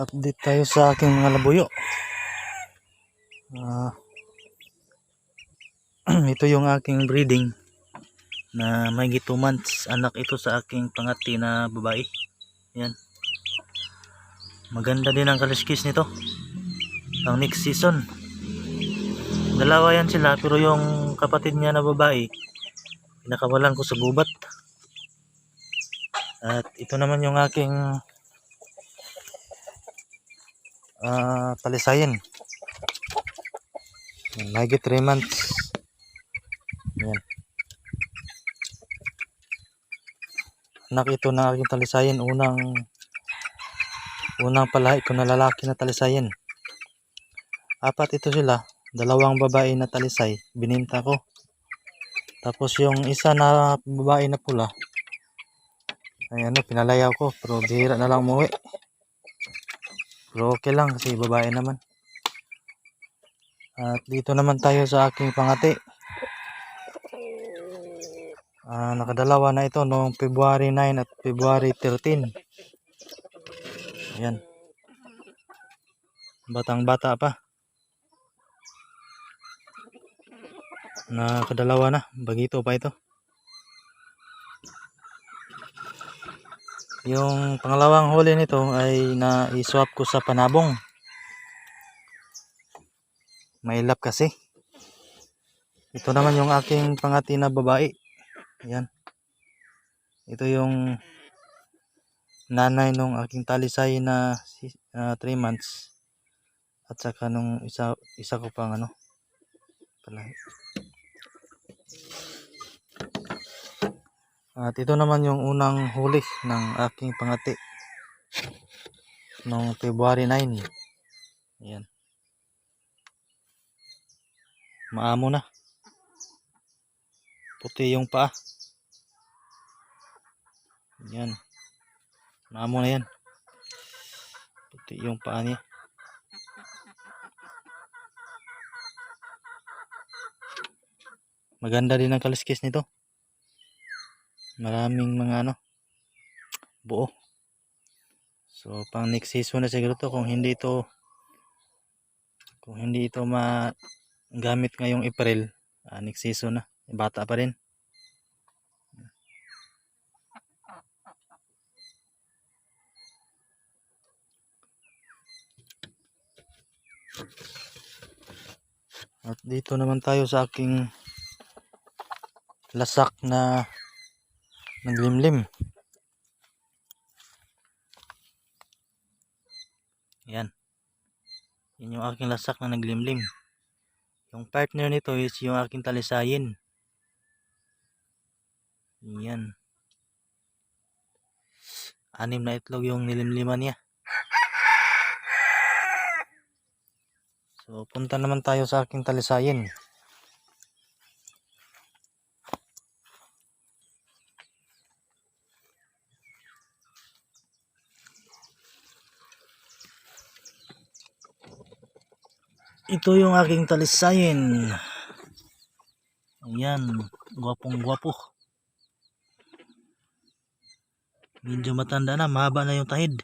Update tayo sa aking mga labuyo. Ito yung aking breeding na may 2 months. Anak ito sa aking pangati na babae. Yan. Maganda din ang kaliskis nito. Ang next season. Dalawa yan sila, pero yung kapatid niya na babae, pinakawalan ko sa gubat. At ito naman yung aking talisayin. Lagi 3 months. Yan. Anak ito ng aking talisayin. Unang palahi ko na lalaki na talisayin. 4 ito sila. 2 babae na talisay. Bininta ko. Tapos yung isa na babae na pula, ay pinalayaw ko. Pero bihira na lang umuwi. Pero okay lang kasi babae naman. At dito naman tayo sa aking pangati. Nakadalawa na ito noong February 9 at February 13. Ayan. Batang bata pa. Nakadalawa na. Bagito pa ito. Yung pangalawang huli nito ay na-swap ko sa panabong. Mailap kasi. Ito naman yung aking pangati na babae. Ayan. Ito yung nanay nung aking talisay na 3 months. At saka nung isa ko pang palahi. At ito naman yung unang huli ng aking pangati noong February 9. Ayan. Maamo na. Puti yung paa. Ayan. Maamo na yan. Puti yung paa niya. Maganda din ang kaliskis nito. Maraming mga buo. So pang next season na siguro to kung hindi ito magamit ngayong April, next season na. Bata pa rin. At dito naman tayo sa aking lasak na naglimlim. Ayan. Yan yung aking lasak na naglimlim. Yung partner nito is yung aking talisayin. Ayan. 6 na itlog yung nilimliman niya. So punta naman tayo sa aking talisayin. Ito yung aking talisayin. Ayan, gwapong gwapo. Medyo matanda na, mahaba na yung tahid.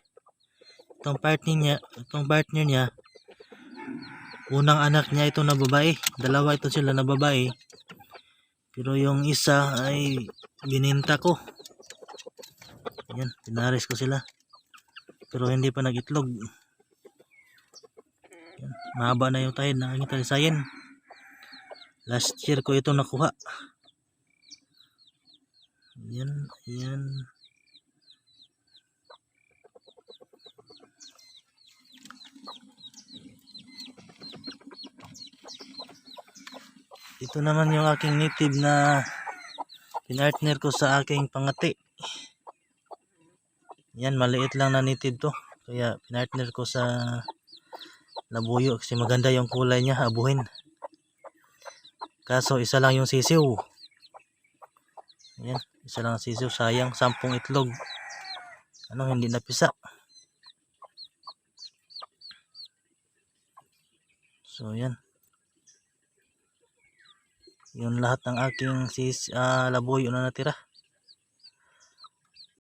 Itong partner niya, unang anak niya ito na babae. 2 ito sila na babae. Pero yung isa ay bininta ko. Ayan, pinaris ko sila. Pero hindi pa nag-itlog. Ayan, mahaba na yung tahid ng aking talisayin. Last year ko ito nakuha. Ayan, ayan. Ito naman yung aking native na pinartner ko sa aking pangati. Yan, maliit lang na native to. Kaya pinartner ko sa labuyo kasi maganda yung kulay niya, abuhin. Kaso isa lang yung sisiw. Yan, isa lang ang sisiw. Sayang, 10 itlog. Hindi napisa. So yan. Yun lahat ng aking labuyo na natira.